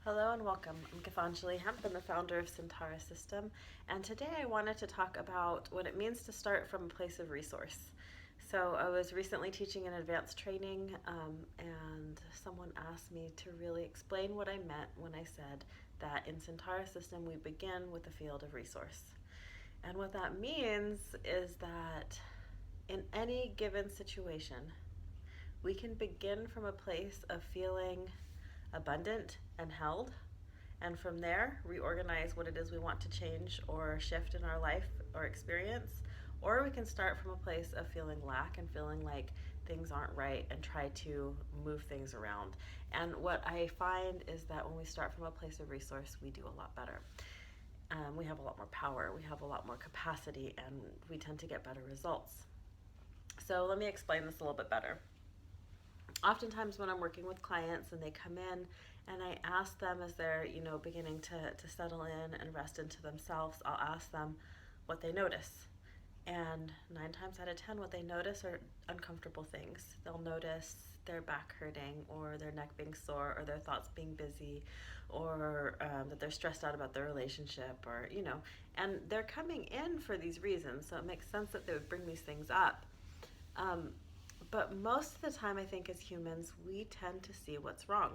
Hello and welcome. I'm Gitanjali Hemp. I'm the founder of Centaura System, and today I wanted to talk about what it means to start from a place of resource. So I was recently teaching an advanced training, and someone asked me to really explain what I meant when I said that in Centaura System we begin with a field of resource. And what that means is that in any given situation, we can begin from a place of feeling abundant and held, and from there reorganize what it is we want to change or shift in our life or experience. Or we can start from a place of feeling lack and feeling like things aren't right and try to move things around. And what I find is that when we start from a place of resource, we do a lot better. We have a lot more power, we have a lot more capacity, and we tend to get better results. So let me explain this a little bit better. Oftentimes when I'm working with clients and they come in and I ask them as they're, beginning to settle in and rest into themselves, I'll ask them what they notice. And 9 times out of 10, what they notice are uncomfortable things. They'll notice their back hurting, or their neck being sore, or their thoughts being busy, or that they're stressed out about their relationship, and they're coming in for these reasons. So it makes sense that they would bring these things up. Um, but most of the time, I think as humans, we tend to see what's wrong.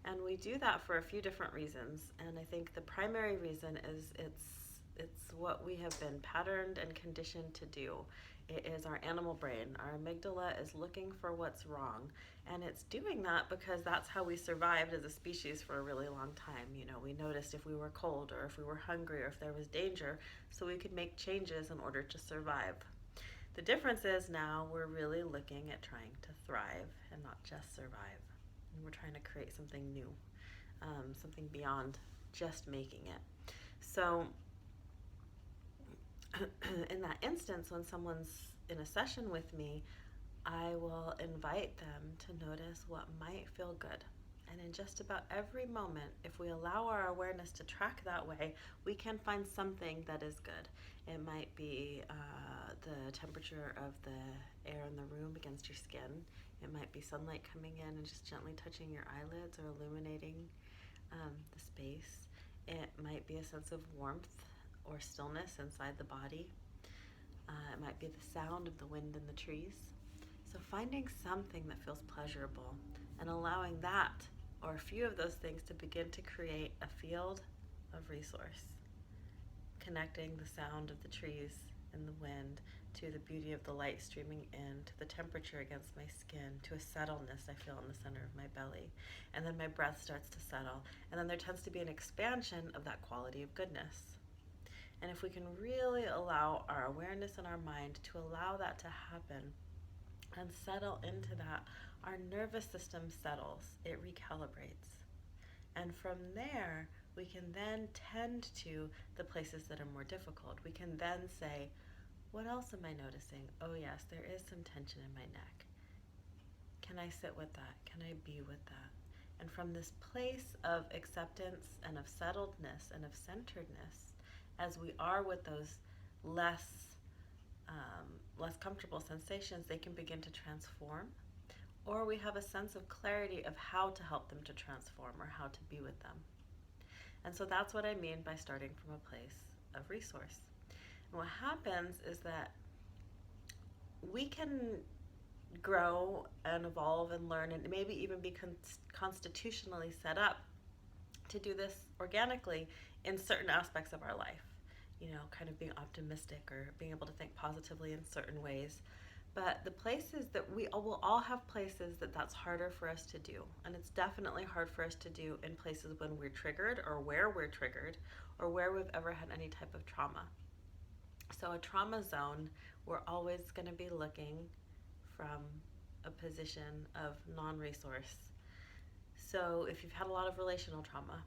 And we do that for a few different reasons. And I think the primary reason is it's what we have been patterned and conditioned to do. It is our animal brain. Our amygdala is looking for what's wrong. And it's doing that because that's how we survived as a species for a really long time. We noticed if we were cold or if we were hungry or if there was danger, so we could make changes in order to survive. The difference is now we're really looking at trying to thrive and not just survive. And we're trying to create something new, something beyond just making it. So in that instance, when someone's in a session with me, I will invite them to notice what might feel good. And in just about every moment, if we allow our awareness to track that way, we can find something that is good. It might be the temperature of the air in the room against your skin. It might be sunlight coming in and just gently touching your eyelids or illuminating the space. It might be a sense of warmth or stillness inside the body. It might be the sound of the wind in the trees. So finding something that feels pleasurable and allowing that or a few of those things to begin to create a field of resource, connecting the sound of the trees and the wind to the beauty of the light streaming in, to the temperature against my skin, to a settledness I feel in the center of my belly. And then my breath starts to settle. And then there tends to be an expansion of that quality of goodness. And if we can really allow our awareness and our mind to allow that to happen and settle into that, our nervous system settles, it recalibrates. And from there, we can then tend to the places that are more difficult. We can then say, what else am I noticing? Oh yes, there is some tension in my neck. Can I sit with that? Can I be with that? And from this place of acceptance and of settledness and of centeredness, as we are with those less comfortable sensations, they can begin to transform, or we have a sense of clarity of how to help them to transform or how to be with them. And so that's what I mean by starting from a place of resource. And what happens is that we can grow and evolve and learn and maybe even be constitutionally set up to do this organically in certain aspects of our life. Kind of being optimistic or being able to think positively in certain ways. But the places that we will all have places that's harder for us to do. And it's definitely hard for us to do in places when we're triggered or where we're triggered or where we've ever had any type of trauma. So a trauma zone, we're always going to be looking from a position of non-resource. So if you've had a lot of relational trauma,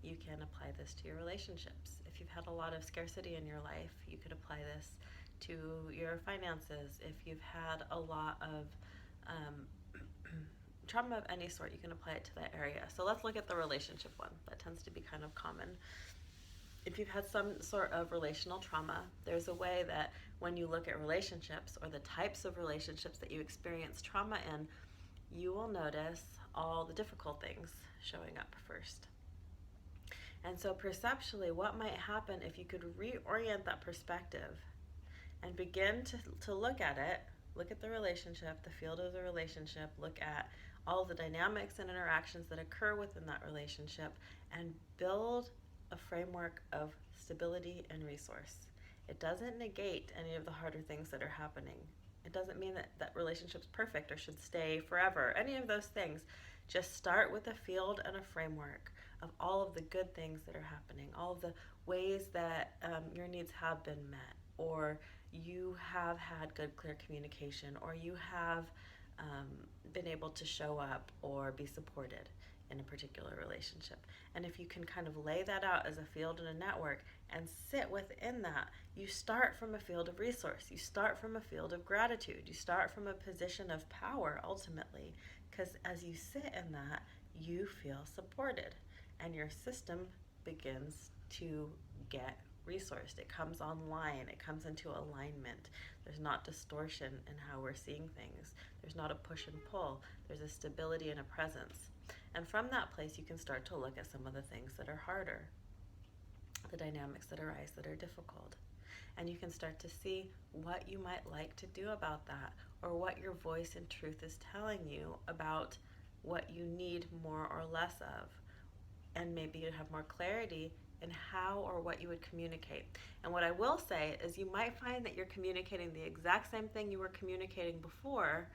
you can apply this to your relationships. If you've had a lot of scarcity in your life, you could apply this to your finances. If you've had a lot of trauma of any sort, you can apply it to that area. So let's look at the relationship one. That tends to be kind of common. If you've had some sort of relational trauma, there's a way that when you look at relationships or the types of relationships that you experience trauma in, you will notice all the difficult things showing up first. And so perceptually, what might happen if you could reorient that perspective and begin to look at it, look at the relationship, the field of the relationship, look at all the dynamics and interactions that occur within that relationship, and build a framework of stability and resource. It doesn't negate any of the harder things that are happening. It doesn't mean that relationship's perfect or should stay forever, any of those things. Just start with a field and a framework of all of the good things that are happening, all of the ways that your needs have been met, or you have had good, clear communication, or you have been able to show up or be supported in a particular relationship. And if you can kind of lay that out as a field and a network and sit within that, you start from a field of resource. You start from a field of gratitude. You start from a position of power ultimately, because as you sit in that, you feel supported and your system begins to get resourced. It comes online. It comes into alignment. There's not distortion in how we're seeing things. There's not a push and pull. There's a stability and a presence. And from that place, you can start to look at some of the things that are harder, the dynamics that arise that are difficult. And you can start to see what you might like to do about that, or what your voice and truth is telling you about what you need more or less of. And maybe you have more clarity in how or what you would communicate. And what I will say is you might find that you're communicating the exact same thing you were communicating before,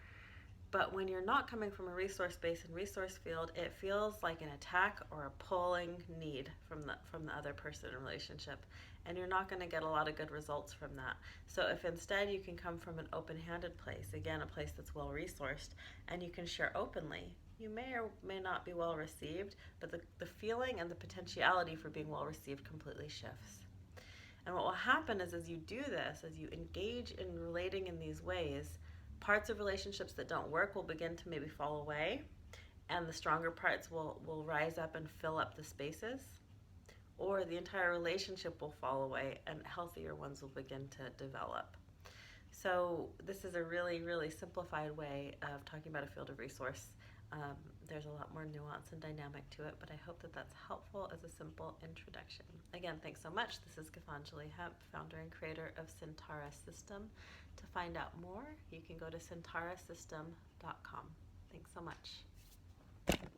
but when you're not coming from a resource base and resource field, it feels like an attack or a pulling need from the other person in relationship. And you're not going to get a lot of good results from that. So if instead you can come from an open-handed place, again, a place that's well-resourced, and you can share openly, you may or may not be well received, but the feeling and the potentiality for being well received completely shifts. And what will happen is as you do this, as you engage in relating in these ways, parts of relationships that don't work will begin to maybe fall away, and the stronger parts will rise up and fill up the spaces, or the entire relationship will fall away and healthier ones will begin to develop. So this is a really, really simplified way of talking about a field of resource. There's a lot more nuance and dynamic to it, but I hope that that's helpful as a simple introduction. Again, thanks so much. This is Gitanjali Hemp, founder and creator of Centaura System. To find out more, you can go to centarasystem.com. Thanks so much.